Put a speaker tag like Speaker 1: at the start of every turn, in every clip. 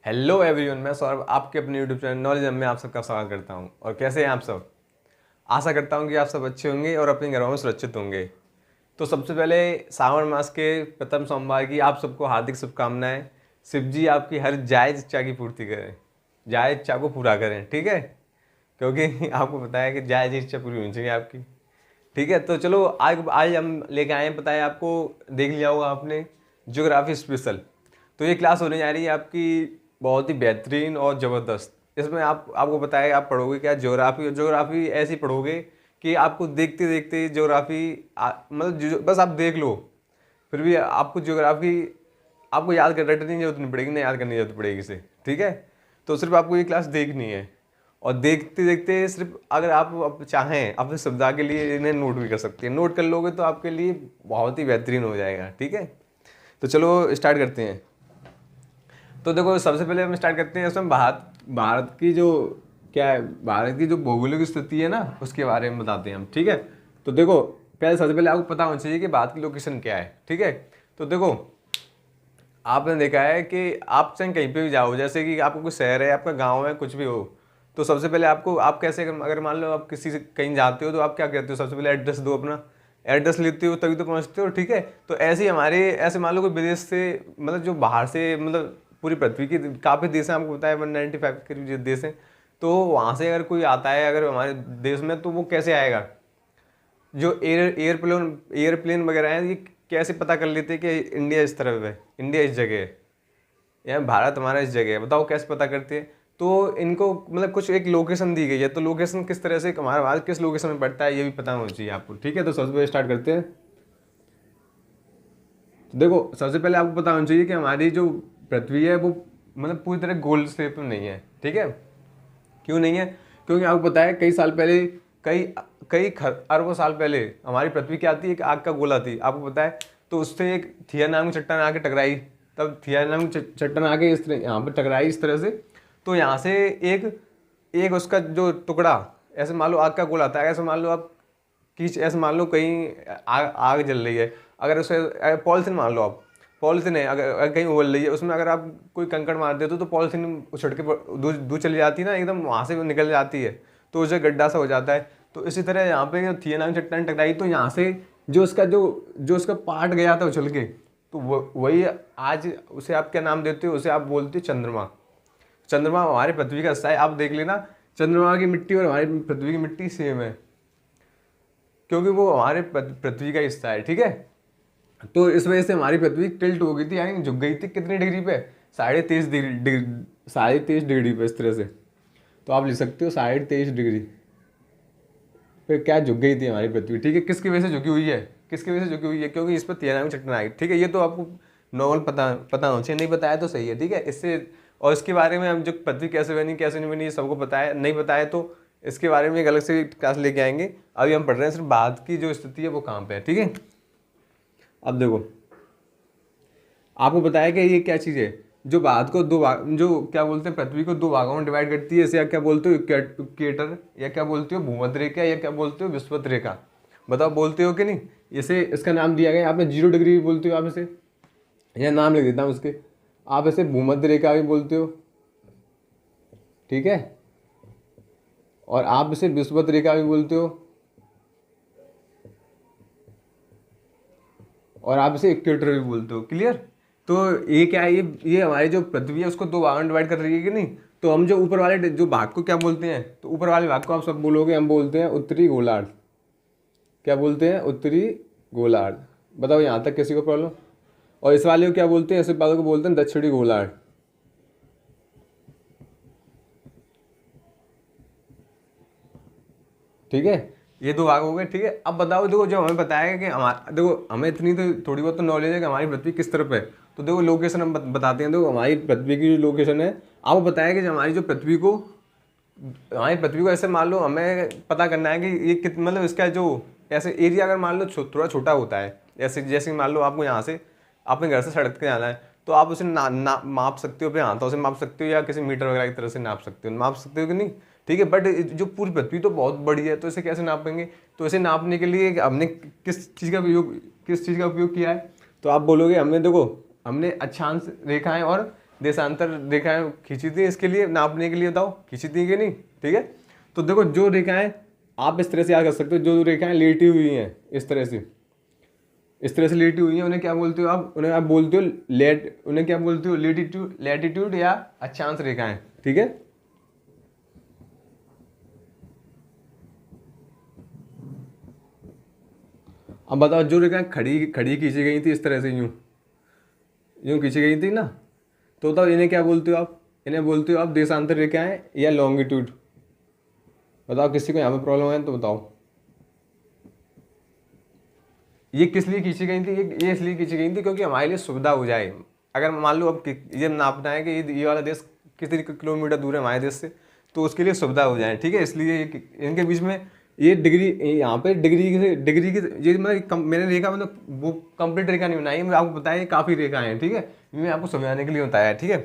Speaker 1: Hello everyone, मैं सौरभ आपके अपने यूट्यूब चैनल नॉलेज में आप सबका स्वागत करता हूं। और कैसे हैं आप सब? आशा करता हूं कि आप सब अच्छे होंगे और अपने घरों में सुरक्षित होंगे। तो सबसे पहले सावन मास के प्रथम सोमवार की आप सबको हार्दिक शुभकामनाएं। शिव जी आपकी हर जायज़ इच्छा की पूर्ति करें, जायज़ इच्छा को पूरा करें, ठीक है? क्योंकि आपको पता है कि जायज़ इच्छा पूरी होनी चाहिए आपकी, ठीक है? तो चलो आज आज हम लेके आए हैं, पता है आपको, देख लिया होगा आपने, ज्योग्राफी स्पेशल। तो ये क्लास होने जा रही है आपकी बहुत ही बेहतरीन और ज़बरदस्त। इसमें आपको पता है आप पढ़ोगे क्या, ज्योग्राफी। और ज्योग्राफी ऐसी पढ़ोगे कि आपको देखते देखते ज्योग्राफी मतलब बस आप देख लो, फिर भी आपको ज्योग्राफी आपको याद कर रटने की जरूरत नहीं पड़ेगी, ना याद करने की जरूरत पड़ेगी इसे, ठीक है? तो सिर्फ आपको ये क्लास देखनी है और देखते देखते सिर्फ अगर आप अब चाहें अपने सप्ताह के लिए इन्हें नोट भी कर सकते हैं। नोट कर लोगे तो आपके लिए बहुत ही बेहतरीन हो जाएगा, ठीक है? तो चलो स्टार्ट करते हैं। तो देखो, सबसे पहले हम स्टार्ट करते हैं इसमें भारत भारत की जो क्या है, भारत की जो भौगोलिक स्थिति है ना, उसके बारे में बताते हैं हम, ठीक है? तो देखो, पहले सबसे पहले आपको पता होना चाहिए कि भारत की लोकेशन क्या है, ठीक है? तो देखो, आपने देखा है कि आप चाहे कहीं पे भी जाओ, जैसे कि आपको कोई शहर है, आपका गांव है, कुछ भी हो, तो सबसे पहले आपको आप कैसे, अगर मान लो आप किसी से कहीं जाते हो तो आप क्या कहते हो? सबसे पहले एड्रेस दो अपना, एड्रेस लेते हो तभी तो पहुंचते हो, ठीक है? तो ऐसे ही हमारे, ऐसे मान लो कोई विदेश से, मतलब जो बाहर से, मतलब पूरी पृथ्वी की काफ़ी देश हैं, आपको पता है 195 के करीब देश हैं। तो वहाँ से अगर कोई आता है अगर हमारे देश में, तो वो कैसे आएगा? जो एयरप्लेन वगैरह हैं, ये कैसे पता कर लेते हैं कि इंडिया इस तरफ है, इंडिया इस जगह है, या भारत हमारा इस जगह है? बताओ कैसे पता करते हैं? तो इनको मतलब कुछ एक लोकेशन दी गई है, तो लोकेशन किस तरह से, हमारा भारत किस लोकेशन में पड़ता है, ये भी पता होना चाहिए आपको, ठीक है? तो सबसे पहले स्टार्ट करते हैं। तो देखो, सबसे पहले आपको पता होना चाहिए कि हमारी जो पृथ्वी है वो मतलब पूरी तरह गोल शेप में नहीं है, ठीक है? क्यों नहीं है? क्योंकि आपको पता है कई साल पहले, कई कई अरबों साल पहले हमारी पृथ्वी क्या थी, एक आग का गोला थी, आपको पता है। तो उससे एक थिया नाम की चट्टान आके टकराई, तब थिया नाम की चट्टान आके इस तरह यहाँ पर टकराई इस तरह से। तो यहाँ से एक एक उसका जो टुकड़ा, ऐसे मान लो आग का गोला था, ऐसे मान लो आप कि ऐसे मान लो कहीं आग जल रही है, अगर उसे पॉलिथीन मान लो आप, पॉलिथीन है, अगर कहीं उबल रही है, उसमें अगर आप कोई कंकड़ मार देते हो तो पॉलिथीन उछड़ के दूर दूर चली जाती है ना, एकदम वहाँ से निकल जाती है, तो उसे गड्ढा सा हो जाता है। तो इसी तरह यहाँ पे थिया नाम चट्टान टकराई, तो यहाँ से जो उसका पार्ट गया था उछल के, तो वही आज उसे आप क्या नाम देते हो? उसे आप बोलते हो चंद्रमा। चंद्रमा हमारी पृथ्वी का हिस्सा है, आप देख लेना, चंद्रमा की मिट्टी और हमारी पृथ्वी की मिट्टी सेम है, क्योंकि वो हमारे पृथ्वी का हिस्सा है, ठीक है? तो इस वजह से हमारी पृथ्वी टिल्ट हो गई थी, यानी झुक गई थी कितनी डिग्री पे? 23.5 डिग्री पे, इस तरह से। तो आप लिख सकते हो 23.5 डिग्री पे क्या झुक गई थी हमारी पृथ्वी, ठीक है? किसकी वजह से झुकी हुई है? किसकी वजह से झुकी हुई है? क्योंकि इस पर तियानामी चट्टान आई, ठीक है? ये तो आपको नॉर्मल पता होना चाहिए, नहीं बताया तो सही है, ठीक है? इससे और इसके बारे में हम जो पृथ्वी कैसे बनी कैसे नहीं बनी, ये सबको पता है, नहीं बताया तो इसके बारे में एक अलग से क्लास लेके आएंगे। अभी हम पढ़ रहे हैं सिर्फ भारत की जो स्थिति है वो कहाँ पे है, ठीक है? अब देखो, आपको बताया कि ये क्या चीज़ है जो भारत को दो भाग, जो क्या बोलते हैं, पृथ्वी को दो भागों में डिवाइड करती है, इसे या क्या बोलते हो? इक्वेटर, या क्या बोलते हो भूमध्य रेखा, या क्या बोलते हो विषुवत रेखा? बताओ, बोलते हो कि नहीं? इसे इसका नाम दिया गया, आपने 0 डिग्री भी बोलते हो आप इसे, यह नाम लिख देता हूँ उसके, आप इसे भूमध्य रेखा भी बोलते हो, ठीक है? और आप इसे विषुवत रेखा भी बोलते हो, और आप इसे इक्वेटर भी बोलते हो, क्लियर? तो ये क्या है, ये हमारी जो पृथ्वी है उसको दो भागों में डिवाइड कर रही है कि नहीं? तो हम जो ऊपर वाले जो भाग को क्या बोलते हैं? तो ऊपर वाले भाग को आप सब बोलोगे, हम बोलते हैं उत्तरी गोलार्ध। क्या बोलते हैं? उत्तरी गोलार्ध। बताओ यहाँ तक किसी को प्रॉब्लम? और इस वाले को क्या बोलते हैं? इस वाले को बोलते हैं दक्षिणी गोलार्ध, ठीक है? ये दो भाग हो गए, ठीक है? अब बताओ, देखो जो हमें बताया कि हमारा, देखो हमें इतनी तो थोड़ी बहुत तो नॉलेज है कि हमारी पृथ्वी किस तरफ है। तो देखो लोकेशन हम बताते हैं। देखो हमारी पृथ्वी की जो लोकेशन है, आपको बताया कि हमारी पृथ्वी को ऐसे मान लो, हमें पता करना है कि ये मतलब इसका जो ऐसे एरिया अगर मान लो थोड़ा छोटा होता है, जैसे जैसे मान लो आपको यहाँ से अपने घर से सड़क के जाना है, तो आप उसे माप सकते हो, अपने हाथों से माप सकते हो, या किसी मीटर वगैरह की तरह से माप सकते हो कि नहीं? ठीक है, बट जो पूरी पृथ्वी तो बहुत बड़ी है, तो इसे कैसे नापेंगे? तो इसे नापने के लिए हमने किस चीज़ का उपयोग किया है? तो आप बोलोगे हमने, देखो हमने अक्षांश रेखाएं और देशांतर रेखाएं खींची थी इसके लिए नापने के लिए, बताओ खींची थी कि नहीं, ठीक है। तो देखो जो रेखाएं आप इस तरह से याद कर सकते हो, जो रेखाएं लेटी हुई हैं इस तरह से लेटी हुई हैं, उन्हें क्या बोलते हो आप, उन्हें आप बोलते हो उन्हें क्या बोलते हो, लैटिट्यूड या अक्षांश रेखाएं, ठीक है। अब बताओ जो रेखाएं खड़ी खड़ी खींची गई थी इस तरह से, यूं खींची गई थी ना, तो बताओ इन्हें क्या बोलते हो आप, इन्हें बोलते हो आप देशांतर रेखाएं या लॉन्गिट्यूड। बताओ किसी को यहाँ पे प्रॉब्लम है तो बताओ। ये किस लिए खींची गई थी, ये इसलिए खींची गई थी क्योंकि हमारे लिए सुविधा हो जाए। अगर मान लो अब ये नापना है कि ये वाला देश कितने किलोमीटर दूर है हमारे देश से, तो उसके लिए सुविधा हो जाए, ठीक है। इसलिए इनके बीच में ये डिग्री, यहाँ पे डिग्री की ये मैंने रेखा मतलब वो कंप्लीट रेखा नहीं बनाई, मैं आपको बताया काफ़ी रेखा है, ठीक है। मैं आपको समझाने के लिए बताया, ठीक है।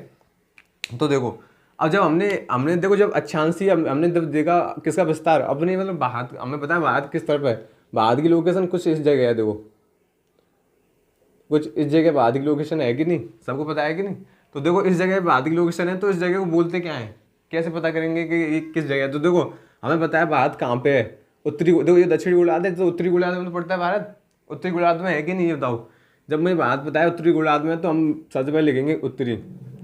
Speaker 1: तो देखो अब जब हमने देखो जब अक्षांशी हमने जब देखा किसका विस्तार अपने मतलब भारत, हमें पता है भारत किस तरफ है, भारत की लोकेशन कुछ इस जगह है, देखो कुछ इस जगह भारत की लोकेशन है कि नहीं, सबको पता है कि नहीं। तो देखो इस जगह भारत की लोकेशन है, तो इस जगह को बोलते क्या है, कैसे पता करेंगे कि ये किस जगह है। तो देखो हमें पता है भारत कहाँ पे है, उत्तरी, देखो ये दक्षिणी गोलार्ध है, तो उत्तरी गोलार्ध में तो पड़ता है भारत, उत्तरी गोलार्ध में है कि नहीं ये बताओ। जब मुझे भारत पता है उत्तरी गोलार्ध में, तो हम सबसे पहले लिखेंगे उत्तरी,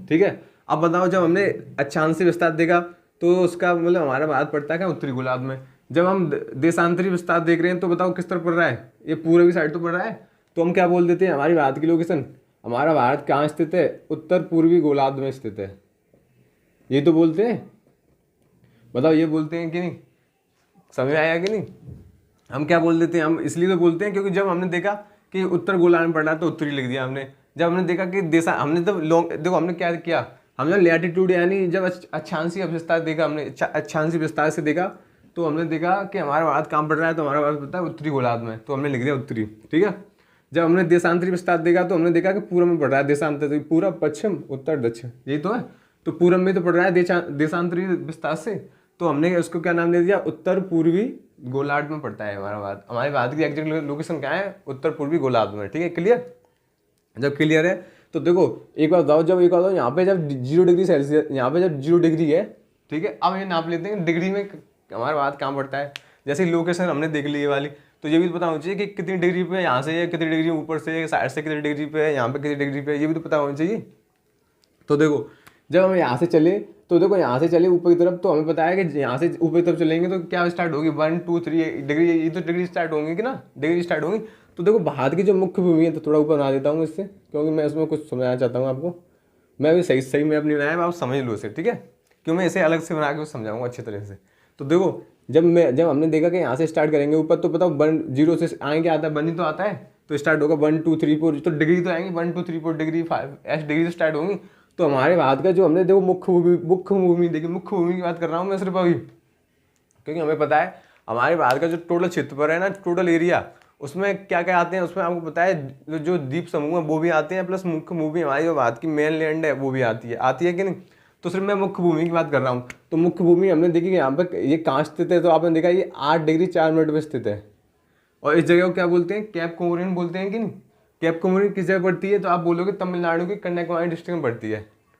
Speaker 1: ठीक है। अब बताओ जब हमने अक्षांशी विस्तार देखा तो उसका मतलब हमारा भारत पड़ता है क्या, उत्तरी गोलार्ध में। जब हम देशांतरी विस्तार देख रहे हैं तो बताओ किस तरफ पड़ रहा है, ये पूर्वी साइड तो पड़ रहा है, तो हम क्या बोल देते हैं हमारी भारत की लोकेशन, हमारा भारत कहाँ स्थित है, उत्तर पूर्वी गोलार्ध में स्थित है, ये तो बोलते हैं। बताओ ये बोलते हैं कि नहीं, समझ आया कि नहीं। हम क्या बोल देते हैं, हम इसलिए तो बोलते हैं क्योंकि जब हमने देखा कि उत्तर गोलार्ध में पड़ रहा है तो उत्तरी लिख दिया हमने। जब हमने देखा कि हमने तो देखो हमने क्या किया, हमने लैटिट्यूड यानी जब अक्षांशी विस्तार देखा, हमने अक्षांशी विस्तार से देखा तो हमने देखा कि हमारा भारत कहाँ पड़ रहा है, तो हमारा भारत पड़ता है उत्तरी गोलार्ध में, तो हमने लिख दिया उत्तरी, ठीक है। जब हमने देशांतरी विस्तार देखा तो हमने देखा कि पूर्व में पड़ रहा है देशांतर, तो पूर्व पश्चिम उत्तर दक्षिण यही तो है, तो पूर्व में तो पड़ रहा है देशांतरी विस्तार से, तो हमने उसको क्या नाम दे दिया, उत्तर पूर्वी गोलार्ध में पड़ता है हमारा भारत। हमारे भारत की एग्जैक्ट लोकेशन क्या है, उत्तर पूर्वी गोलार्ध में, ठीक है। क्लियर, जब क्लियर है तो देखो एक बार बताओ, जब एक बार बताओ यहाँ पे जब 0 डिग्री सेल्सियस, यहाँ पे जब 0 डिग्री है, ठीक है। अब ये नाप लेते हैं डिग्री में हमारा भारत कहाँ पड़ता है। जैसे लोकेशन हमने देख ली ये वाली, तो ये भी तो पता होना चाहिए कि कितनी डिग्री पे यहाँ से है, कितनी डिग्री ऊपर से साइड से कितनी डिग्री पे है, यहाँ पे कितनी डिग्री पे है, ये भी तो पता होना चाहिए। तो देखो जब हम यहाँ से चले, तो देखो यहाँ से चले ऊपर की तरफ, तो हमें पता है कि यहाँ से ऊपर की तरफ चलेंगे तो क्या स्टार्ट होगी, 1 2 3 डिग्री, ये तो डिग्री स्टार्ट होंगी कि ना, डिग्री स्टार्ट होंगी। तो देखो भारत की जो मुख्य भूमि है, तो थोड़ा ऊपर बना देता हूँ इससे, क्योंकि मैं इसमें कुछ समझाना चाहता हूँ आपको। मैं भी सही में अपनी बनाया, आप समझ लो इसे, ठीक है, क्यों मैं इसे अलग से बना के समझाऊंगा अच्छी तरह से। तो देखो जब हमने देखा कि यहाँ से स्टार्ट करेंगे ऊपर, तो बताओ 1 0 से आएंगे, आता है 1 ही तो आता है, तो स्टार्ट होगा 1 2 3 4, तो डिग्री तो आएंगी 1 2 3 4 डिग्री 5 ऐसे डिग्री से स्टार्ट होंगी। तो हमारे भारत का जो हमने देखो मुख्य भूमि देखी, मुख्य भूमि की बात कर रहा हूँ मैं सिर्फ अभी, क्योंकि हमें पता है हमारे भारत का जो टोटल क्षेत्रफल है ना, टोटल एरिया, उसमें क्या क्या आते हैं, उसमें आपको पता है जो द्वीप समूह है वो भी आते हैं, प्लस मुख्य भूमि हमारी जो भारत की मेन लैंड है वो भी आती है कि नहीं। तो सिर्फ मैं मुख्य भूमि की बात कर रहा हूँ। तो मुख्य भूमि हमने देखी कि यहाँ पर ये कहाँ स्थित है, तो आपने देखा ये 8 डिग्री 4 मिनट में स्थित है, और इस जगह को क्या बोलते हैं, कैप कोमोरिन बोलते हैं कि नहीं। कैप कोमोरिन किस जगह पड़ती है, तो आप बोलोगे तमिलनाडु की कन्याकुमारी डिस्ट्रिक्ट में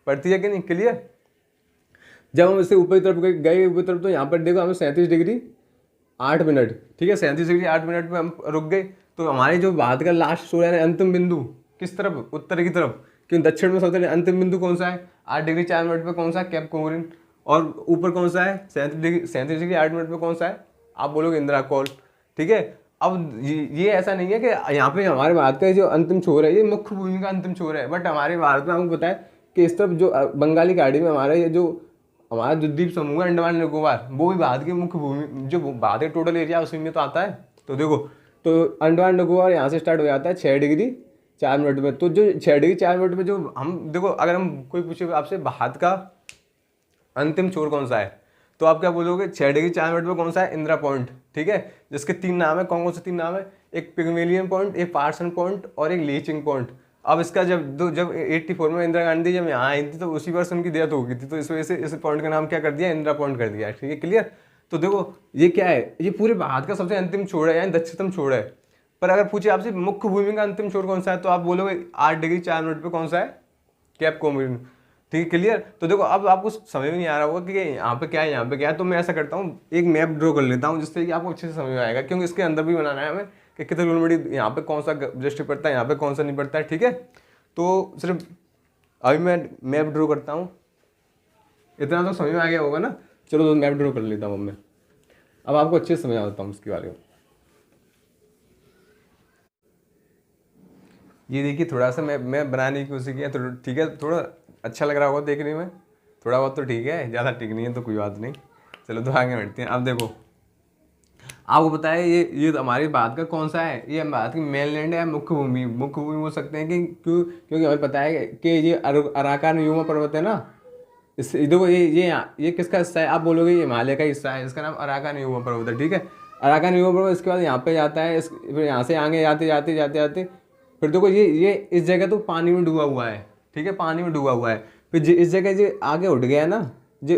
Speaker 1: पड़ती है कि नहीं। क्लियर, जब हम इससे ऊपर की तरफ गए ऊपर तरफ, तो यहाँ पर देखो हमें 37 डिग्री 8 मिनट, ठीक है, 37 डिग्री 8 मिनट में हम रुक गए। तो हमारे जो भारत का लास्ट शो है अंतिम बिंदु किस तरफ, उत्तर की तरफ, क्योंकि दक्षिण में सबसे अंतिम बिंदु कौन सा है, 8 डिग्री 4 मिनट पे कौन सा है, कैप कोमोरिन, और ऊपर कौन सा है 37 डिग्री 8 मिनट पे कौन सा है, आप बोलोगे इंदिरा कॉल, ठीक है। अब ये ऐसा नहीं है कि यहाँ पे हमारे भारत का जो अंतिम छोर है ये मुख्य भूमि का अंतिम छोर है, बट हमारे भारत में हमको पता है कि इस तरफ जो बंगाली खाड़ी में हमारा ये जो हमारा जो द्वीप समूह है अंडमान निकोबार, वो भी भारत की मुख्य भूमि, जो भारत का टोटल एरिया उसी में तो आता है। तो देखो तो अंडमान निकोबार यहाँ से स्टार्ट हो जाता है 6 डिग्री 4 मिनट में। तो जो 6 डिग्री 4 मिनट में जो हम देखो, अगर हम कोई पूछे आपसे भारत का अंतिम छोर कौन सा है, तो आप क्या बोलोगे 6 डिग्री 4 मिनट में कौन सा है, इंदिरा पॉइंट, ठीक है, जिसके 3 नाम है। कौन से 3 नाम है, एक पिग्मेलियन पॉइंट, एक पार्सन पॉइंट और एक लीचिंग पॉइंट। अब इसका जब 84 में इंदिरा गांधी जब यहाँ आई थी तो उसी वर्ष उनकी डेथ हो गई थी, तो इस वजह से इस पॉइंट का नाम क्या कर दिया, इंदिरा पॉइंट कर दिया, ठीक है। क्लियर, तो देखो ये क्या है, ये पूरे भारत का सबसे अंतिम छोर है, यानी दक्षिणतम छोर है। पर अगर पूछे आपसे मुख्य भूमि का अंतिम छोर कौन सा है, तो आप बोलोगे 8 डिग्री 4 मिनट पे कौन सा है, कैप कोमोरिन, ठीक है, क्लियर। तो देखो अब आपको समझ में नहीं आ रहा होगा कि यहाँ पे क्या है, यहाँ पे क्या है। तो मैं ऐसा करता हूँ, एक मैप ड्रॉ कर लेता हूँ जिससे कि आपको अच्छे से समझ में आएगा, क्योंकि इसके अंदर भी बनाना है हमें कि कितने किलोमीटर यहाँ पे कौन सा डिस्ट्रिक्ट पड़ता है, यहाँ पे कौन सा नहीं पड़ता है। ठीक है, तो सिर्फ अभी मैं मैप ड्रॉ करता हूँ, इतना तो समझ में आ गया होगा ना। चलो तो मैप ड्रॉ कर लेता हूँ मैं, अब आपको अच्छे से समझा देता हूँ इसके बारे में। ये देखिए थोड़ा सा मैं बनाने की कोशिश किया, तो ठीक है, थोड़ा अच्छा लग रहा होगा देखने में, थोड़ा बहुत तो ठीक है, ज़्यादा ठीक नहीं है तो कोई बात नहीं। चलो तो आगे बढ़ते हैं। अब देखो आपको पता है ये तो हमारी भारत का कौन सा है, ये भारत की मेनलैंड है, मुख्य भूमि। मुख्य भूमि बोल सकते हैं कि क्योंकि हमें पता है कि ये अराकान यूमा पर्वत है ना, इस देखो ये किसका हिस्सा है, आप बोलोगे ये हिमालय का हिस्सा है, इसका नाम अराकान यूमा पर्वत है। ठीक है, अराकान यूमा पर्वत, इसके बाद यहाँ पे जाता है, फिर यहाँ से आगे जाते जाते जाते जाते फिर देखो ये इस जगह तो पानी में डूबा हुआ है। ठीक है, पानी में डूबा हुआ है। फिर इस जगह जो आगे उठ गया है ना, जो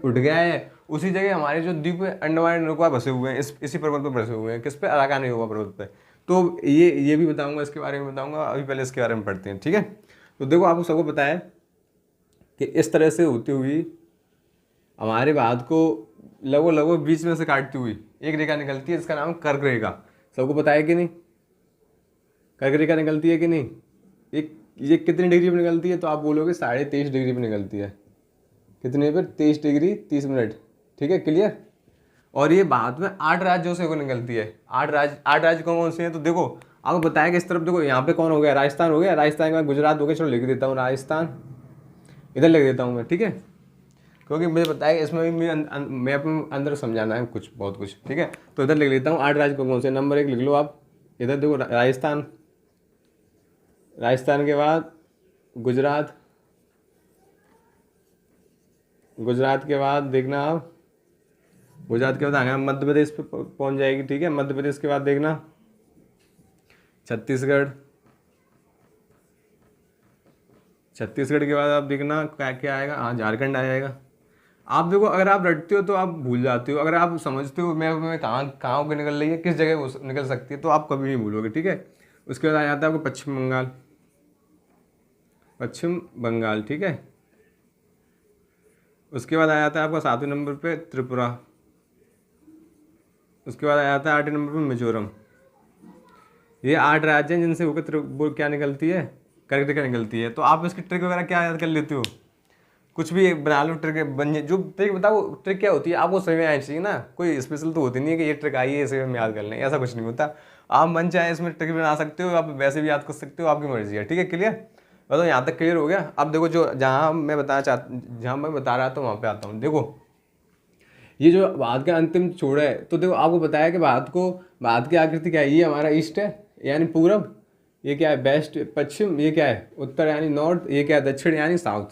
Speaker 1: उठ गया है, उसी जगह हमारे जो द्वीप है अंडमान एंड निकोबार बसे हुए हैं, इसी पर्वत पर बसे हुए हैं। किस पे, अराकान निकोबार पर्वत पे। तो ये भी बताऊंगा, इसके बारे में बताऊंगा, अभी पहले इसके बारे में पढ़ते हैं। ठीक है, तो देखो आपको सबको पता है कि इस तरह से होती हुई हमारे भारत को लगभग बीच में से काटती हुई एक रेखा निकलती है, इसका नाम कर्क रेखा। सबको पता है कि नहीं, कर्क रेखा निकलती है कि नहीं। ये कितनी डिग्री पर निकलती है, तो आप बोलोगे 23.5 डिग्री पर निकलती है। कितने पर, 23 डिग्री 30 मिनट। ठीक है, क्लियर। और ये भारत में 8 राज्यों से निकलती है। 8 राज्य कौन कौन से हैं, तो देखो आपको बताया कि इस तरफ देखो, यहाँ पे कौन हो गया, राजस्थान हो गया, राजस्थान के बाद गुजरात हो गया। चलो लिख देता हूँ राजस्थान, इधर लिख देता हूँ मैं। ठीक है, क्योंकि मुझे पता है इसमें भी मैं अपने अंदर समझाना है कुछ, बहुत कुछ। ठीक है, तो इधर लिख लेता हूँ 8 राज्य कौन कौन से। नंबर 1 लिख लो आप, इधर देखो राजस्थान, राजस्थान के बाद गुजरात, गुजरात के बाद देखना आप, गुजरात के बाद आगे मध्य प्रदेश पे पहुंच जाएगी। ठीक है, मध्य प्रदेश के बाद देखना छत्तीसगढ़, छत्तीसगढ़ के बाद आप देखना क्या क्या आएगा, हाँ झारखंड आ जाएगा। आप देखो अगर आप रटते हो तो आप भूल जाते हो, अगर आप समझते हो मैं कहाँ कहाँ होकर निकल रही है, किस जगह निकल सकती है, तो आप कभी नहीं भूलोगे। ठीक है, उसके बाद आ जाता है आपको पश्चिम बंगाल, पश्चिम बंगाल। ठीक है, उसके बाद आ जाता है आपका 7वें नंबर पे त्रिपुरा, उसके बाद आ जाता है 8वें नंबर पे मिजोरम। ये 8 राज्य हैं जिनसे होकर वो क्या निकलती है, कर्क रेखा निकलती है। तो आप इसकी ट्रिक वगैरह क्या याद कर लेते हो, कुछ भी बना लो ट्रिक बन जो ट्रिक बताओ, ट्रिक क्या होती है आपको समझ में आनी चाहिए ना, कोई स्पेशल तो होती नहीं है कि ये ट्रिक आई है इसे हम याद कर लें, ऐसा कुछ नहीं होता। आप मन चाहे इसमें ट्रिक बना सकते हो, आप वैसे भी याद कर सकते हो, आपकी मर्जी है। ठीक है, क्लियर। बताओ यहाँ तक क्लियर हो गया। अब देखो जो जहाँ मैं बता रहा था वहाँ पे आता हूँ। देखो ये जो भारत का अंतिम छोर है, तो देखो आपको बताया कि भारत की आकृति क्या है, ये हमारा ईस्ट है यानी पूरब, ये क्या है वेस्ट पश्चिम, ये क्या है उत्तर यानी नॉर्थ, ये क्या है दक्षिण यानी साउथ।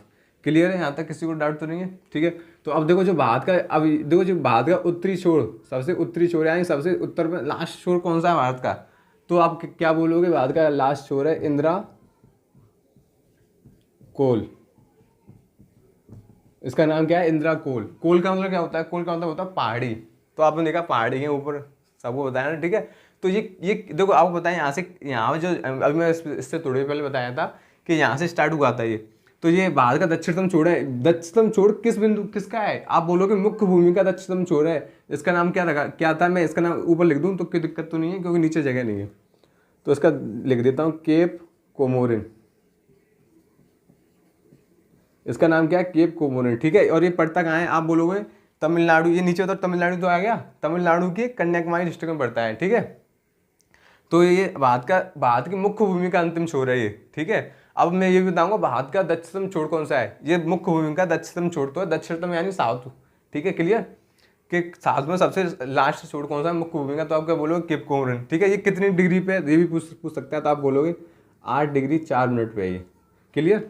Speaker 1: क्लियर है, यहाँ तक किसी को डाउट तो नहीं है। ठीक है, तो अब देखो जो भारत का, अब देखो जो भारत का उत्तरी छोर, सबसे उत्तरी छोर यानी सबसे उत्तर में लास्ट छोर कौन सा है भारत का, तो आप क्या बोलोगे, भारत का लास्ट छोर है इंदिरा कोल। इसका नाम क्या है, इंदिरा कोल। कोल का मतलब क्या होता है, कोल का मतलब होता है पहाड़ी। तो आपने देखा पहाड़ी के ऊपर, सबको बताया ना। ठीक है, तो ये देखो आपको बताया यहाँ से, यहाँ जो अभी मैं इससे थोड़ी पहले बताया था कि यहाँ से स्टार्ट हुआ था ये। तो ये भारत का दक्षिणतम छोर है। दक्षिणतम छोर किस बिंदु किसका है, आप बोलोगे मुख्य भूमि का दक्षिणतम छोर है। इसका नाम क्या था, मैं इसका नाम ऊपर लिख दूँ तो कोई दिक्कत तो नहीं है, क्योंकि नीचे जगह नहीं है। तो इसका लिख देता हूँ केप कोमोरिन। इसका नाम क्या है, केप कोमोरिन। ठीक है, और ये पड़ता कहाँ है, आप बोलोगे तमिलनाडु, ये नीचे उधर तमिलनाडु तो आ गया, तमिलनाडु के कन्याकुमारी डिस्ट्रिक्ट में पड़ता है। ठीक है, तो ये भारत की मुख्य भूमि का अंतिम छोर है ये। ठीक है, अब मैं ये भी बताऊंगा भारत का दक्षिणतम छोर कौन सा है, ये मुख्य भूमि का दक्षिणतम छोर तो है, दक्षिणतम यानी साउथ। ठीक है, क्लियर, कि साउथ में सबसे लास्ट छोर कौन सा है मुख्य भूमि का, तो आप क्या बोलोगे केप कोमोरिन। ठीक है, ये कितनी डिग्री पे है ये भी पूछ सकता है, तो आप बोलोगे 8 डिग्री 4 मिनट पे है ये। क्लियर,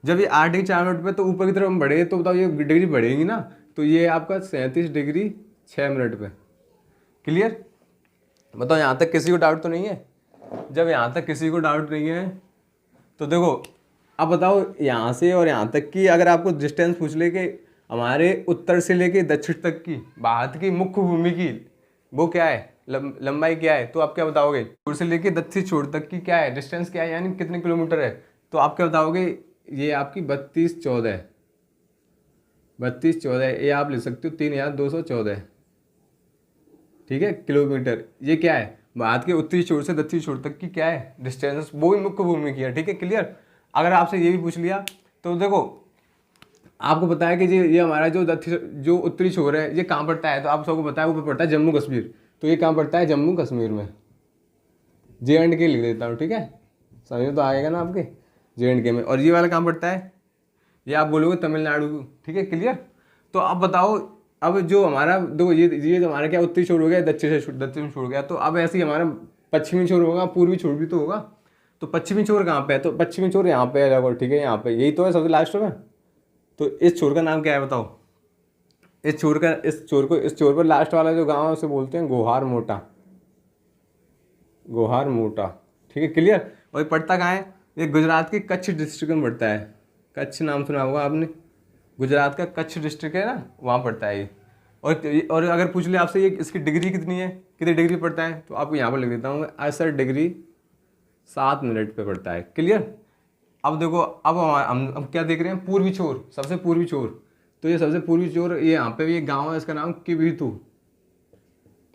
Speaker 1: जब ये 8 डिग्री 4 मिनट पे, तो ऊपर की तरफ हम बढ़े तो बताओ ये डिग्री बढ़ेगी ना, तो ये आपका 37 डिग्री 6 मिनट पे। क्लियर, बताओ यहाँ तक किसी को डाउट तो नहीं है। जब यहाँ तक किसी को डाउट नहीं है तो देखो अब बताओ यहाँ से और यहाँ तक की अगर आपको डिस्टेंस पूछ ले कि हमारे उत्तर से लेके दक्षिण तक की भारत की मुख्य भूमि की वो क्या है, लंबाई क्या है, तो आप क्या बताओगे, छोर से लेके दक्षिण छोर तक की क्या है डिस्टेंस, क्या है यानी कितने किलोमीटर है, तो आप क्या बताओगे ये आपकी 3214, 3214 ये आप लिख सकते हो 3214, ठीक है, किलोमीटर। ये क्या है, भारत के उत्तरी छोर से दक्षिणी छोर तक की क्या है डिस्टेंस, वो भी मुख्य भूमि की है, ठीक है, क्लियर। अगर आपसे ये भी पूछ लिया तो देखो आपको पता है कि ये हमारा जो उत्तरी छोर है ये कहाँ पड़ता है, तो आप सबको पता है वो पड़ता है जम्मू कश्मीर। तो ये कहाँ पड़ता है, जम्मू कश्मीर में, JNK लिख देता हूँ, ठीक है, समझ में तो आएगा ना आपके, JNK में। और ये वाला कहाँ पड़ता है, ये आप बोलोगे तमिलनाडु, ठीक है, क्लियर। तो अब बताओ, अब जो हमारा दो ये जो हमारा क्या उत्तरी छोर हो गया, दक्षिण छोर गया, तो अब ऐसे ही हमारा पश्चिमी छोर होगा, पूर्वी छोर भी तो होगा। तो पश्चिमी छोर कहाँ पे है, तो पश्चिमी छोर यहाँ पे है लगभग, ठीक है, यहाँ पे यही तो है सबसे लास्ट में। तो इस छोर का नाम क्या है बताओ, इस छोर पर लास्ट वाला जो गाँव है उसे बोलते हैं गोहार मोटा, गोहार मोटा, ठीक है, क्लियर। और ये पड़ता कहाँ है, ये गुजरात के कच्छ डिस्ट्रिक्ट में पड़ता है। कच्छ नाम सुना होगा आपने, गुजरात का कच्छ डिस्ट्रिक्ट है ना, वहाँ पड़ता है ये। और अगर पूछ ले आपसे ये इसकी डिग्री कितनी है, कितनी डिग्री पड़ता है, तो आपको यहाँ पर लिख देता हूँ 68 डिग्री 7 मिनट पे पड़ता है, क्लियर। अब देखो, अब हम क्या देख रहे हैं, पूर्वी छोर, सबसे पूर्वी छोर। तो ये सबसे पूर्वी छोर, ये यहाँ पे भी एक गाँव है, इसका नाम किवीथू,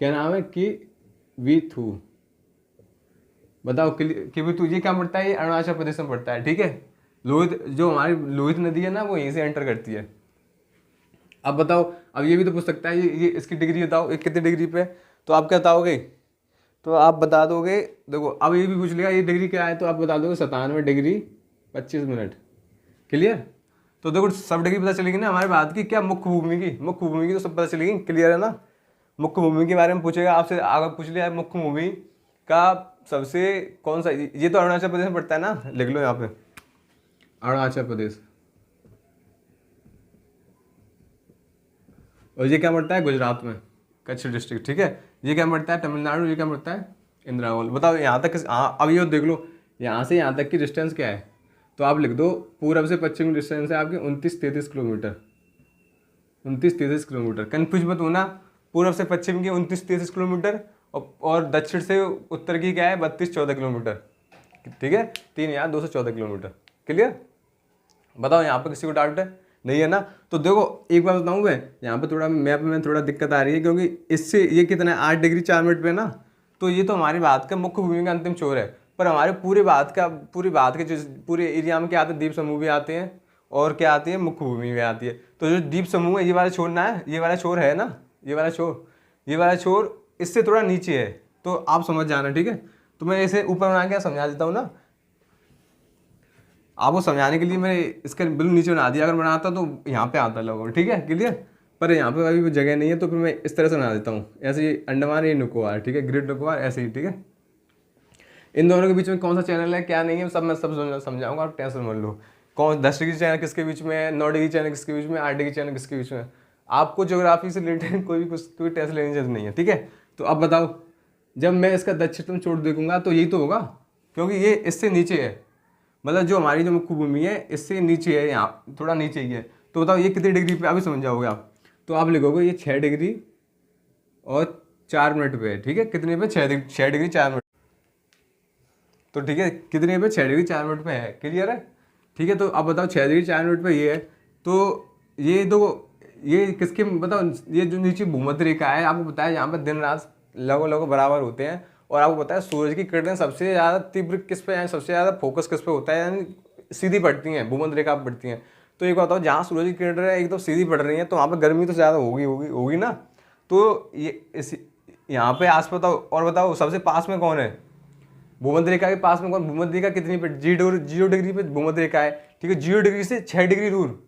Speaker 1: क्या नाम है, किवीथू, बताओ किवीथू। ये क्या पड़ता है, ये अरुणाचल प्रदेश में पड़ता है, ठीक है। लोहित, जो हमारी लोहित नदी है ना, वो यहीं से एंटर करती है। अब बताओ, अब ये भी तो पूछ सकता है ये इसकी डिग्री बताओ, ये कितनी डिग्री पे, तो आप क्या बताओगे, तो आप बता दोगे, देखो अब ये भी पूछ लिया ये डिग्री क्या है, तो आप बता दोगे 97 डिग्री 25 मिनट, क्लियर। तो देखो सब डिग्री पता चलेगी ना हमारे भारत की, क्या मुख्य भूमि की तो सब पता चलेगी, क्लियर है ना। मुख्य भूमि के बारे में पूछेगा आपसे, अगर पूछ लिया मुख्य भूमि का सबसे कौन सा, ये तो अरुणाचल प्रदेश में पड़ता है ना, लिख लो यहाँ पे अरुणाचल प्रदेश। और ये क्या पड़ता है, गुजरात में कच्छ डिस्ट्रिक्ट, ठीक है। ये क्या पड़ता है, तमिलनाडु। ये क्या पड़ता है, इंद्रावल। बताओ यहाँ तक, अब ये देख लो यहाँ से यहाँ तक की डिस्टेंस क्या है, तो आप लिख दो पूर्व से पश्चिम डिस्टेंस है आपकी 29-33 किलोमीटर, 29-33 किलोमीटर, कन्फ्यूज मत होना। पूर्व से पश्चिम की 29-33 किलोमीटर और दक्षिण से उत्तर की क्या है 32-14 किलोमीटर, ठीक है, 3214 किलोमीटर, क्लियर। बताओ यहाँ पे किसी को डाउट है, नहीं है ना। तो देखो एक बात बताऊँ मैं, यहाँ पे थोड़ा मैप में थोड़ा दिक्कत आ रही है, क्योंकि इससे ये कितना है 8 डिग्री 4 मिनट पे ना, तो ये तो हमारी भारत का मुख्य भूमि का अंतिम छोर है। पर हमारे पूरे भारत के जो पूरे एरिया में क्या आते हैं, द्वीप समूह भी आते हैं, और क्या आती है, मुख्य भूमि भी आती है। तो जो द्वीप समूह है, ये वाला छोर ना है, ये वाला छोर है ना, ये वाला छोर इससे थोड़ा नीचे है, तो आप समझ जाना, ठीक है। तो मैं इसे ऊपर बना के समझा देता हूँ ना, आपको समझाने के लिए मैंने इसके बिल्कुल नीचे बना दिया, अगर बनाता तो यहाँ पे आता लोगों, ठीक है, क्लियर। पर यहाँ पे अभी जगह नहीं है, तो फिर मैं इस तरह से बना देता हूँ, ऐसे ही अंडमान, ये निकोबार, ठीक है, ग्रेट निकोबार, ऐसे ही, ठीक है। इन दोनों के बीच में कौन सा चैनल है क्या नहीं है, सब मैं समझाऊंगा, आप टेंशन मत लो। कौन 10 डिग्री चैनल किसके बीच में है, 9 डिग्री चैनल किसके बीच में, 8 डिग्री चैनल किसके बीच में। आपको ज्योग्राफी से रिलेटेड कोई टेंशन लेने की जरूरत नहीं है, ठीक है। तो अब बताओ, जब मैं इसका दक्षिणतम छोर देखूंगा तो यही तो होगा, क्योंकि ये इससे नीचे है, मतलब जो हमारी जो मुख्य भूमि है इससे नीचे है, यहाँ थोड़ा नीचे ही है। तो बताओ ये कितनी डिग्री पे, अभी समझ जाओगे आप। तो आप लिखोगे ये 6 डिग्री और 4 मिनट पे है, ठीक है, कितने पे, 6 डिग्री 4 मिनट, तो ठीक है, कितने पे, 6 डिग्री 4 मिनट पे है, क्लियर है, ठीक है। तो अब बताओ 6 डिग्री 4 मिनट पे ये है, तो ये किसके बताओ, ये जो नीचे भूमध्य रेखा है, आपको पता है यहाँ पर दिन रात लगभग बराबर होते हैं, और आपको पता है सूरज की किरणें सबसे ज़्यादा तीव्र किस पे, सबसे ज़्यादा फोकस किस पे होता है, यानी सीधी पड़ती हैं, भूमध्य रेखा पर पड़ती हैं। तो एक बताओ, जहाँ सूरज की किरणें एक तो सीधी पड़ रही हैं, तो वहाँ पर गर्मी तो ज़्यादा होगी ना। तो ये इस यहाँ पे आस बताओ, और बताओ सबसे पास में कौन है, भूमध्य रेखा के पास में कौन, भूमध्य रेखा कितनी पे, 0 डिग्री पे भूमध्य रेखा है, ठीक है। 0 डिग्री से 6 डिग्री दूर,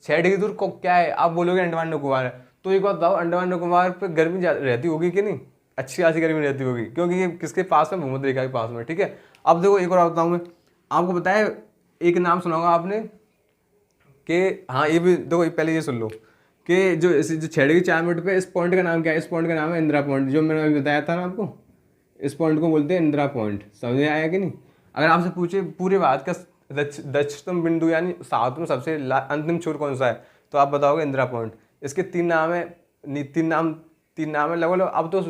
Speaker 1: 6 डिग्री दूर को क्या है, आप बोलोगे अंडमान निकोबार है। तो एक बात बताओ, अंडमान निकोबार पे गर्मी रहती होगी कि नहीं, अच्छी खासी गर्मी रहती होगी, क्योंकि ये किसके पास में, भूमध्य रेखा के पास में, ठीक है। अब देखो एक और बताऊँ मैं आपको, बताया एक नाम सुना होगा आपने कि, हाँ ये भी देखो, पहले ये सुन लो कि जो 6 डिग्री 4 मिनट पे इस पॉइंट का नाम क्या है, इस पॉइंट का नाम है इंदिरा पॉइंट, जो मैंने अभी बताया था ना आपको, इस पॉइंट को बोलते हैं इंदिरा पॉइंट, समझ में आया कि नहीं। अगर आपसे पूछे पूरे भारत का दक्षिणतम बिंदु यानी साउथ में सबसे अंतिम छोर कौन सा है, तो आप बताओगे इंदिरा पॉइंट। इसके 3 नाम है, तीन नाम है लगभग, अब तो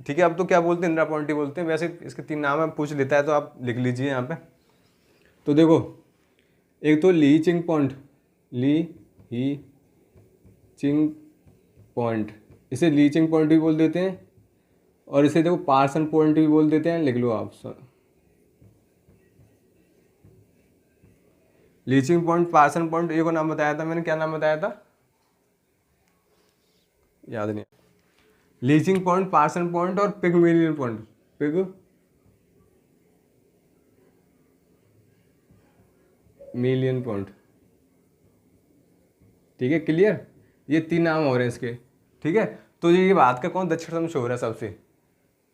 Speaker 1: ठीक है, अब तो क्या बोलते हैं, इंदिरा पॉइंट ही बोलते हैं, वैसे इसके 3 नाम है, पूछ लेता है तो आप लिख लीजिए यहाँ पे। तो देखो एक तो लीचिंग पॉइंट, ली ही चिंग पॉइंट, इसे लीचिंग पॉइंट भी बोल देते हैं, और इसे देखो पार्सन पॉइंट भी बोल देते हैं। लिख लो आप लीचिंग पॉइंट, पार्सन पॉइंट, ये को नाम बताया था मैंने, क्या नाम बताया था याद नहीं। लीचिंग पॉइंट, पार्सन पॉइंट और पिगमेलियन पॉइंट, पिगमेलियन पॉइंट। ठीक है, क्लियर। ये 3 नाम हो रहे हैं इसके। ठीक है, तो ये भारत का कौन दक्षिणतम शोर है सबसे,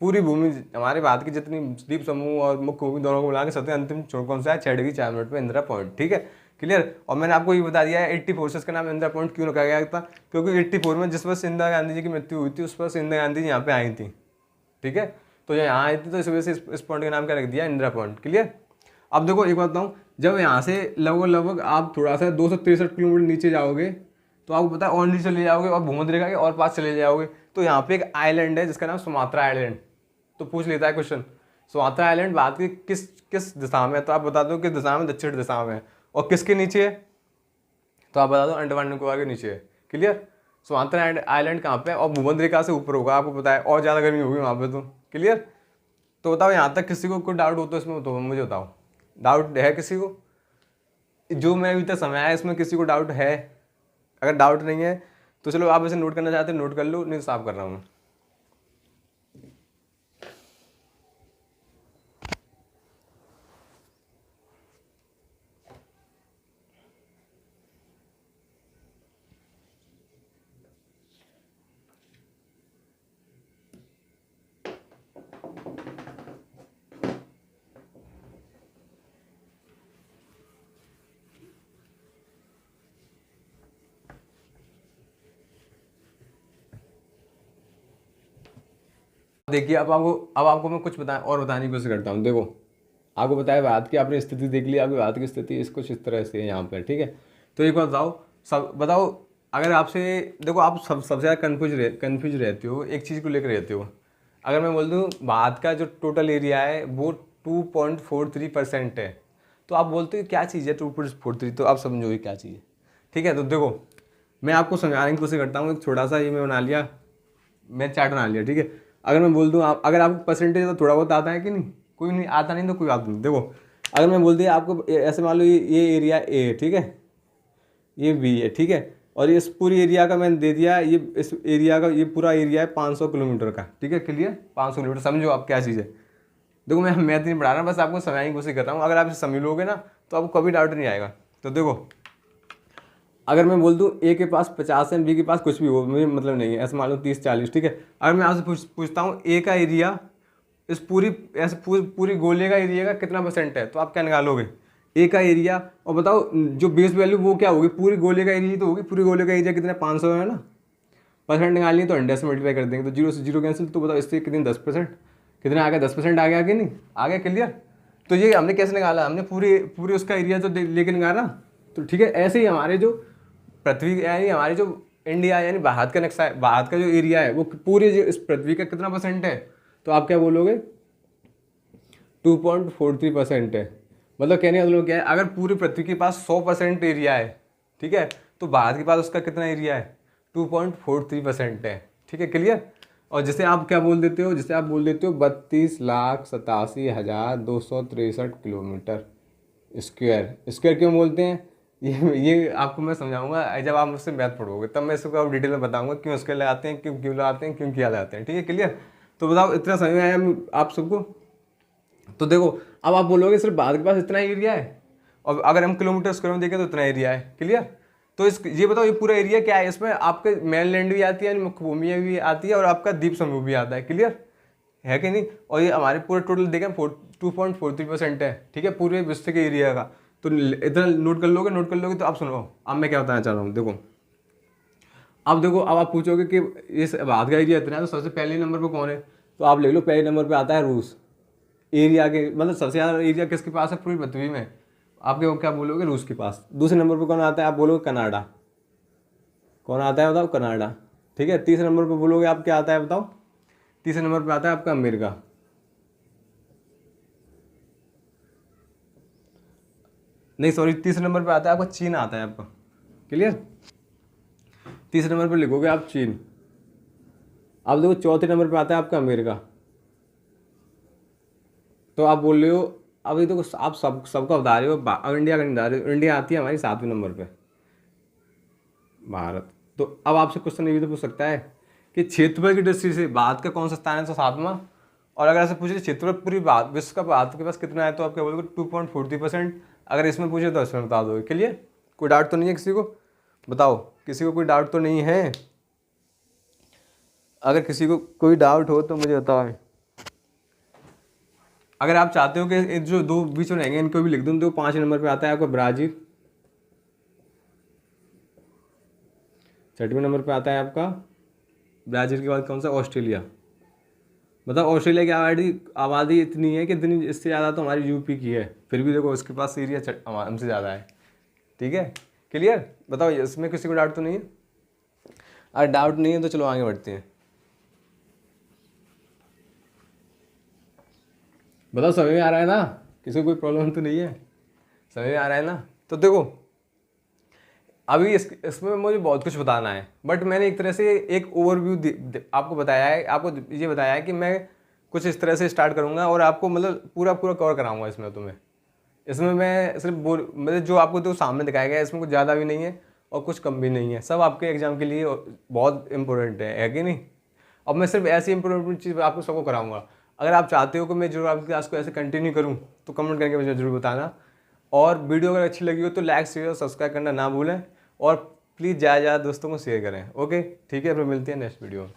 Speaker 1: पूरी भूमि हमारे भारत की जितनी द्वीप समूह और मुख्य भूमि दोनों को मिला के सबसे अंतिम छोर कौन सा है, 6 डिग्री 4 मिनट पे इंदिरा पॉइंट। ठीक है, क्लियर। और मैंने आपको ये बता दिया है 80 फोर्सेस का नाम इंदिरा पॉइंट क्यों रखा गया था, क्योंकि 84 में जिस वर्ष इंदिरा गांधी जी की मृत्यु हुई थी उस वर्ष इंदिरा गांधी जी यहाँ पे आई थी। ठीक है, तो ये यहाँ आई थी, तो इस वजह से इस पॉइंट का नाम क्या रख दिया, इंदिरा पॉइंट। क्लियर। अब देखो एक बात बताऊँ, जब यहाँ से लगभग आप थोड़ा सा 263 किलोमीटर नीचे जाओगे तो आपको पता है और नीचे चले जाओगे और भूमध्य रेखा के और पास चले जाओगे तो यहाँ पे एक आइलैंड है जिसका नाम सुमात्रा आइलैंड। तो पूछ लेता है क्वेश्चन, सुमात्रा आइलैंड भारत की किस किस दिशा में है, तो आप बता दो किस दिशा में, दक्षिण दिशा में है। और किसके नीचे है, तो आप बता दो अंडमान निकोबार के नीचे है। क्लियर। सुमात्रा आइलैंड कहाँ पे है और भूमध्य रेखा से ऊपर होगा, आपको पता है, और ज़्यादा गर्मी होगी वहाँ पे। तो क्लियर। तो बताओ यहाँ तक किसी को कोई डाउट हो तो इसमें तो मुझे बताओ, डाउट है किसी को, जो मैं अभी तक समझाया इसमें किसी को डाउट है? अगर डाउट नहीं है तो चलो आप इसे नोट करना चाहते हैं नोट कर लो, नहीं तो साफ कर रहा हूँ। देखिए अब आपको मैं कुछ बताने की कोशिश करता हूँ। देखो आपको बताया भारत की आपने स्थिति देख ली, आपकी भारत की स्थिति इस कुछ इस तरह से है यहाँ पर। ठीक है, तो एक बात बताओ अगर आपसे, देखो आप सबसे ज़्यादा कन्फ्यूज रहते हो एक चीज़ को लेकर रहते हो। अगर मैं बोल दूँ भारत का जो टोटल एरिया है वो 2.43% है, तो आप बोलते हो क्या चीज़ है 2.43, तो आप समझो ये क्या चीज़ है। ठीक है, तो देखो मैं आपको समझाने की कोशिश करता हूँ। एक छोटा सा ये मैं बना लिया, मैं चार्ट बना लिया। ठीक है, अगर मैं बोल दूँ अगर आपको परसेंटेज तो थोड़ा बहुत आता है कि नहीं, कोई नहीं आता नहीं तो कोई बात नहीं। देखो अगर मैं बोल दिया आपको ऐसे मान लो ये एरिया ए है, ठीक है, ये बी है, ठीक है, और इस पूरी एरिया का मैंने दे दिया, ये इस एरिया का ये पूरा एरिया है 500 किलोमीटर का। ठीक है, क्लियर। 500 किलोमीटर समझो आप क्या चीज़ है। देखो मैं मैथ नहीं पढ़ा रहा, बस आपको समझाने की कोशिश कर रहा हूँ। अगर आप इसे समझ लोगे ना तो आपको कभी डाउट नहीं आएगा। तो देखो अगर मैं बोल दूँ ए के पास 50 है, बी के पास कुछ भी हो, मुझे मतलब नहीं है, ऐसे मान लो 30-40। ठीक है, अगर मैं आपसे पूछता हूँ ए का एरिया इस पूरी गोले का एरिया का कितना परसेंट है, तो आप क्या निकालोगे, ए का एरिया, और बताओ जो बेस वैल्यू वो क्या होगी, पूरी गोले का एरिया तो होगी, पूरी गोले का एरिया कितना 500 है ना, परसेंट निकालनी तो 100 से मल्टीप्लाई कर देंगे तो 0 से 0 कैंसिल। तो बताओ इससे कितनी 10%, कितना आ गया, 10% आ गया कि नहीं आ गया, क्लियर। तो ये हमने कैसे निकाला, हमने पूरी उसका एरिया तो लेके निकाला। तो ठीक है, ऐसे ही हमारे जो पृथ्वी यानी हमारी जो इंडिया यानी भारत का नक्शा है, भारत का जो एरिया है वो पूरे जो इस पृथ्वी का कितना परसेंट है, तो आप क्या बोलोगे 2.43% है। मतलब कहने का मतलब क्या है, अगर पूरी पृथ्वी के पास 100% एरिया है, ठीक है, तो भारत के पास उसका कितना एरिया है 2.43% है। ठीक है, क्लियर। और जैसे आप क्या बोल देते हो, जैसे आप बोल देते हो 32,87,263 किलोमीटर स्क्वायर क्यों बोलते हैं, ये आपको मैं समझाऊंगा जब आप मुझसे मैथ पढ़ोगे, तब मैं इसको डिटेल में बताऊंगा क्यों स्क्वायर लगाते हैं, क्यों लगाते हैं, क्यों किया जाते हैं। ठीक है, क्लियर। तो बताओ इतना समझ में आया आप सबको। तो देखो अब आप बोलोगे सिर्फ भारत के पास इतना ही एरिया है, और अगर हम किलोमीटर स्क्वायर में देखें तो इतना एरिया है, क्लियर। तो ये बताओ ये पूरा एरिया क्या है, इसमें आपके मेनलैंड भी आती है, मुख्य भूमि भी आती है, और आपका द्वीप समूह भी आता है, क्लियर है कि नहीं। और ये हमारे पूरे टोटल देखें 2.43% है। ठीक है, पूरे विश्व के एरिया का। तो इतना नोट कर लोगे तो आप सुनो अब मैं क्या बताना चाह रहा हूँ। देखो अब आप पूछोगे कि इस भारत का एरिया इतना है, तो सबसे पहले नंबर पर कौन है, तो आप ले लो पहले नंबर पर आता है रूस। एरिया के मतलब सबसे ज़्यादा एरिया किसके पास है पूरी पृथ्वी में, आपके वो क्या बोलोगे रूस के पास। दूसरे नंबर पर कौन आता है, आप बोलोगे कनाडा। कौन आता है बताओ, कनाडा। ठीक है, तीसरे नंबर पर बोलोगे आप क्या आता है बताओ, तीसरे नंबर पर आता है आपका अमेरिका। नहीं सॉरी, तीसरे नंबर पे आता है आपका चीन आता है आपका। क्लियर? तीसरे नंबर पे लिखोगे आप चीन। अब देखो चौथे नंबर पे आता है आपका अमेरिका। तो आप बोल रहे हो, अभी देखो आप सबका बता रहे हो, अब इंडिया का नहीं बता रहे हो। इंडिया आती है हमारी 7वें नंबर पे, भारत। तो अब आपसे क्वेश्चन ये भी तो पूछ सकता है कि क्षेत्रफल की दृष्टि से भारत का कौन सा स्थान है, तो 7वां। और अगर ऐसे पूछे क्षेत्रफल पूरी विश्व का भारत के पास कितना है, तो आप क्या बोलोगे 2.40%। अगर इसमें पूछे तो इसमें बता दोगे। क्लियर? कोई डाउट तो नहीं है किसी को? बताओ, किसी को कोई डाउट तो नहीं है? अगर किसी को कोई डाउट हो तो मुझे बताओ। अगर आप चाहते हो कि जो दो बीच में रहेंगे इनको भी लिख दूँ, तो 5 नंबर पे आता है आपका ब्राज़ील। 6वें नंबर पे आता है आपका ब्राज़ील के बाद कौन सा, ऑस्ट्रेलिया। मतलब ऑस्ट्रेलिया की आबादी इतनी है कि इतनी, इससे ज़्यादा तो हमारी यूपी की है, फिर भी देखो उसके पास एरिया हमसे ज़्यादा है। ठीक है? क्लियर? बताओ, इसमें किसी को डाउट तो नहीं है? अगर डाउट नहीं है तो चलो आगे बढ़ते हैं। बताओ, समझ में आ रहा है ना? किसी को कोई प्रॉब्लम तो नहीं है? समझ में आ रहा है ना? तो देखो अभी इसमें मुझे बहुत कुछ बताना है, बट मैंने एक तरह से एक ओवरव्यू आपको बताया है। आपको ये बताया है कि मैं कुछ इस तरह से स्टार्ट करूँगा और आपको मतलब पूरा कवर कराऊंगा इसमें तुम्हें। इसमें मैं सिर्फ मतलब जो आपको तो सामने दिखाया गया है, इसमें कुछ ज़्यादा भी नहीं है और कुछ कम भी नहीं है। सब आपके एग्जाम के लिए बहुत इंपॉर्टेंट है कि नहीं? अब मैं सिर्फ ऐसी इंपॉर्टेंट चीज़ आपको सबको कराऊंगा। अगर आप चाहते हो कि मैं जरूर आपकी क्लास को ऐसे कंटिन्यू करूँ तो कमेंट करके मुझे जरूर बताना। और वीडियो अगर अच्छी लगी हो तो लाइक शेयर और सब्सक्राइब करना ना भूलें, और प्लीज़ ज़्यादा दोस्तों को शेयर करें। ओके, ठीक है, फिर मिलते हैं नेक्स्ट वीडियो में।